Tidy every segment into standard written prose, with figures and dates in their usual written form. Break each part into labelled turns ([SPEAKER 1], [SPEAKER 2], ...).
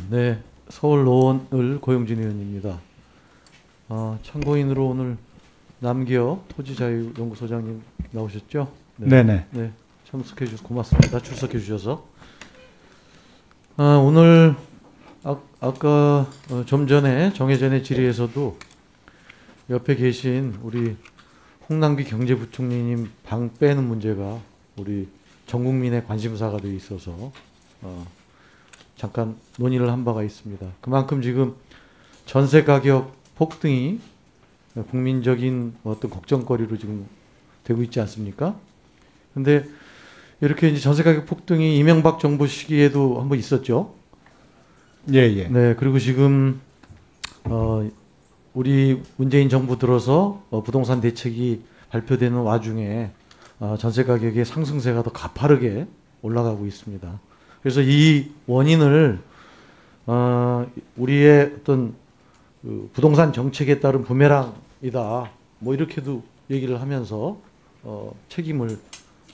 [SPEAKER 1] 네, 서울 노원을 고영진 의원입니다. 참고인으로 오늘 남기어 토지자유연구소장님 나오셨죠? 네,
[SPEAKER 2] 네네.
[SPEAKER 1] 네, 참석해 주셔서 고맙습니다. 출석해 주셔서. 오늘 아까 좀 전에 정혜전의 질의에서도 옆에 계신 우리 홍남기 경제부총리님 방 빼는 문제가 우리 전 국민의 관심사가 되어 있어서 잠깐 논의를 한 바가 있습니다. 그만큼 지금 전세 가격 폭등이 국민적인 어떤 걱정거리로 지금 되고 있지 않습니까? 근데 이렇게 이제 전세 가격 폭등이 이명박 정부 시기에도 한번 있었죠.
[SPEAKER 2] 예, 예.
[SPEAKER 1] 네, 그리고 지금 우리 문재인 정부 들어서 부동산 대책이 발표되는 와중에 전세 가격의 상승세가 더 가파르게 올라가고 있습니다. 그래서 이 원인을 우리의 어떤 그 부동산 정책에 따른 부메랑이다. 뭐 이렇게도 얘기를 하면서 책임을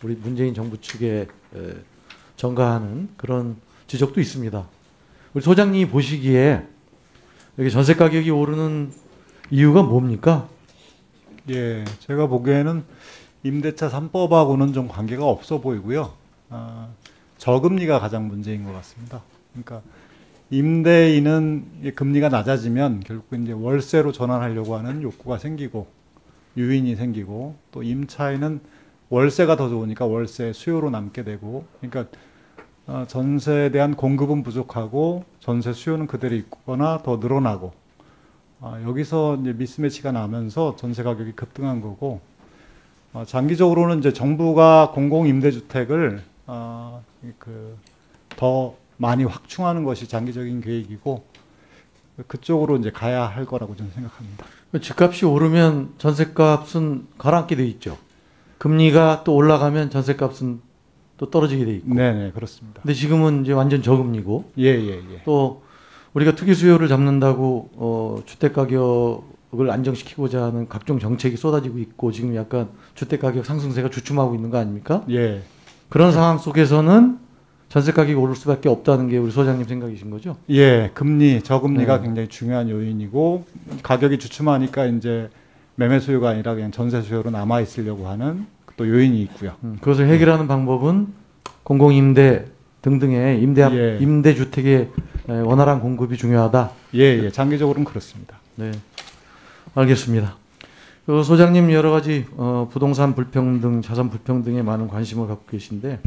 [SPEAKER 1] 우리 문재인 정부 측에 전가하는 그런 지적도 있습니다. 우리 소장님이 보시기에 여기 전세 가격이 오르는 이유가 뭡니까?
[SPEAKER 2] 예, 제가 보기에는 임대차 3법하고는 좀 관계가 없어 보이고요. 저금리가 가장 문제인 것 같습니다. 그러니까 임대인은 금리가 낮아지면 결국 이제 월세로 전환하려고 하는 욕구가 생기고 유인이 생기고, 또 임차인은 월세가 더 좋으니까 월세 수요로 남게 되고, 그러니까 전세에 대한 공급은 부족하고 전세 수요는 그대로 있거나 더 늘어나고, 여기서 이제 미스매치가 나면서 전세 가격이 급등한 거고, 장기적으로는 이제 정부가 공공임대주택을 더 많이 확충하는 것이 장기적인 계획이고, 그쪽으로 이제 가야 할 거라고 저는 생각합니다.
[SPEAKER 1] 집값이 오르면 전세값은 가라앉게 돼 있죠. 금리가 또 올라가면 전세값은 또 떨어지게 돼 있고.
[SPEAKER 2] 네네, 그렇습니다.
[SPEAKER 1] 근데 지금은 이제 완전 저금리고.
[SPEAKER 2] 예, 예, 예.
[SPEAKER 1] 또 우리가 투기 수요를 잡는다고 주택 가격을 안정시키고자 하는 각종 정책이 쏟아지고 있고, 지금 약간 주택 가격 상승세가 주춤하고 있는 거 아닙니까?
[SPEAKER 2] 예.
[SPEAKER 1] 그런 상황 속에서는 전세 가격이 오를 수밖에 없다는 게 우리 소장님 생각이신 거죠?
[SPEAKER 2] 예, 저금리가
[SPEAKER 1] 네.
[SPEAKER 2] 굉장히 중요한 요인이고, 가격이 주춤하니까 이제 매매 수요가 아니라 그냥 전세 수요로 남아 있으려고 하는 또 요인이 있고요.
[SPEAKER 1] 그것을 해결하는 방법은 공공임대 등등의
[SPEAKER 2] 예.
[SPEAKER 1] 임대주택의 원활한 공급이 중요하다.
[SPEAKER 2] 예, 예, 장기적으로는 그렇습니다.
[SPEAKER 1] 네, 알겠습니다. 소장님 여러 가지 부동산 불평등, 자산 불평등에 많은 관심을 갖고 계신데,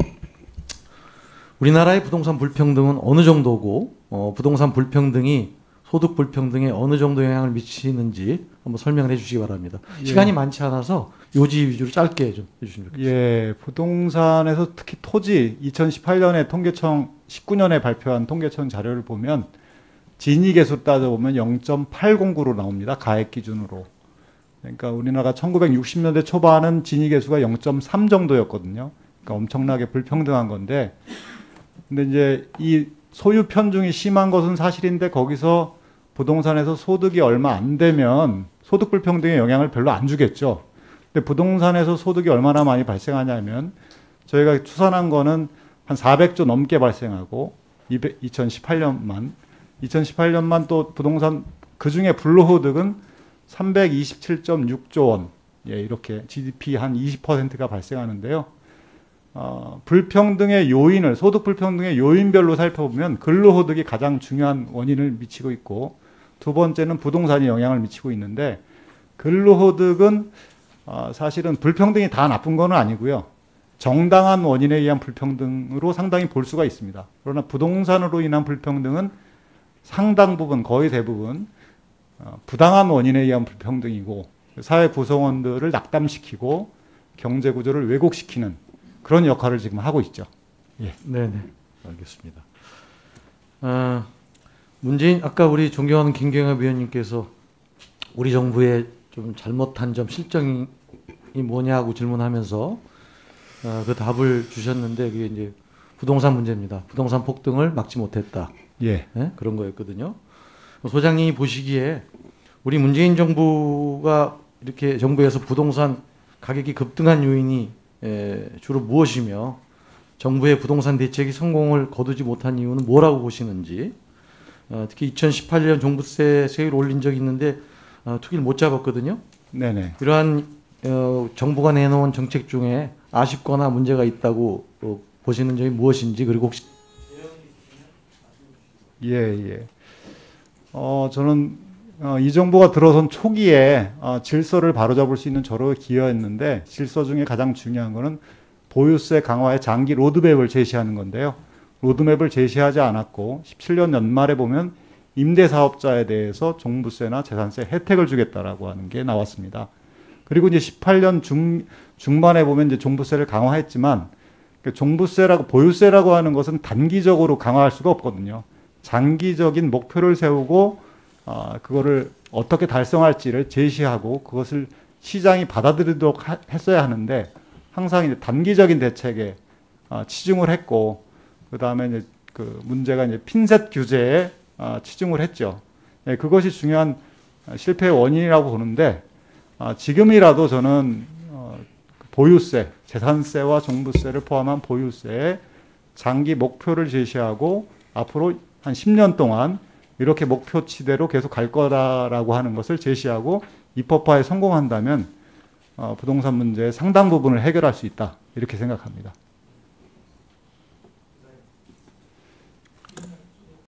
[SPEAKER 1] 우리나라의 부동산 불평등은 어느 정도고 부동산 불평등이 소득 불평등에 어느 정도 영향을 미치는지 한번 설명을 해주시기 바랍니다.
[SPEAKER 2] 예.
[SPEAKER 1] 시간이 많지 않아서 요지 위주로 짧게 좀 해주시면 좋겠습니다.
[SPEAKER 2] 예, 부동산에서 특히 토지 2018년에 통계청 19년에 발표한 통계청 자료를 보면 진위계수 따져보면 0.809로 나옵니다. 가액 기준으로. 그러니까 우리나라가 1960년대 초반은 진위계수가 0.3 정도였거든요. 그러니까 엄청나게 불평등한 건데, 근데 이제 이 소유 편중이 심한 것은 사실인데, 거기서 부동산에서 소득이 얼마 안 되면 소득 불평등에 영향을 별로 안 주겠죠. 근데 부동산에서 소득이 얼마나 많이 발생하냐면, 저희가 추산한 거는 한 400조 넘게 발생하고, 2018년만 또 부동산 그중에 불로소득은 327.6조 원, 예, 이렇게 GDP 한 20%가 발생하는데요. 불평등의 요인을, 소득 불평등의 요인별로 살펴보면 근로소득이 가장 중요한 원인을 미치고 있고, 두 번째는 부동산이 영향을 미치고 있는데, 근로소득은 사실은 불평등이 다 나쁜 건 아니고요. 정당한 원인에 의한 불평등으로 상당히 볼 수가 있습니다. 그러나 부동산으로 인한 불평등은 상당 부분, 거의 대부분 부당한 원인에 의한 불평등이고, 사회 구성원들을 낙담시키고 경제 구조를 왜곡시키는 그런 역할을 지금 하고 있죠. 예.
[SPEAKER 1] 네네, 알겠습니다. 문재인, 아까 우리 존경하는 김경엽 위원님께서 우리 정부의 좀 잘못한 점, 실정이 뭐냐고 질문하면서 그 답을 주셨는데, 그게 이제 부동산 문제입니다. 부동산 폭등을 막지 못했다.
[SPEAKER 2] 예.
[SPEAKER 1] 네? 그런 거였거든요. 소장님이 보시기에 우리 문재인 정부가 이렇게 정부에서 부동산 가격이 급등한 요인이 주로 무엇이며, 정부의 부동산 대책이 성공을 거두지 못한 이유는 뭐라고 보시는지 특히 2018년 종부세 세율 올린 적이 있는데 투기를 못 잡았거든요.
[SPEAKER 2] 네네.
[SPEAKER 1] 이러한 정부가 내놓은 정책 중에 아쉽거나 문제가 있다고 보시는 점이 무엇인지, 그리고 혹시
[SPEAKER 2] 예, 예. 저는 이 정부가 들어선 초기에 질서를 바로잡을 수 있는 저로 기여했는데, 질서 중에 가장 중요한 거는 보유세 강화의 장기 로드맵을 제시하는 건데요. 로드맵을 제시하지 않았고 17년 연말에 보면 임대사업자에 대해서 종부세나 재산세 혜택을 주겠다라고 하는 게 나왔습니다. 그리고 이제 18년 중반에 보면 이제 종부세를 강화했지만, 종부세라고, 보유세라고 하는 것은 단기적으로 강화할 수가 없거든요. 장기적인 목표를 세우고 그거를 어떻게 달성할지를 제시하고 그것을 시장이 받아들이도록 했어야 하는데, 항상 이제 단기적인 대책에 치중을 했고, 그 다음에 이제 그 문제가 이제 핀셋 규제에 치중을 했죠. 예, 그것이 중요한 실패의 원인이라고 보는데, 지금이라도 저는 보유세, 재산세와 종부세를 포함한 보유세에 장기 목표를 제시하고 앞으로 한 10년 동안 이렇게 목표치대로 계속 갈 거다라고 하는 것을 제시하고 입법화에 성공한다면 부동산 문제의 상당 부분을 해결할 수 있다, 이렇게 생각합니다.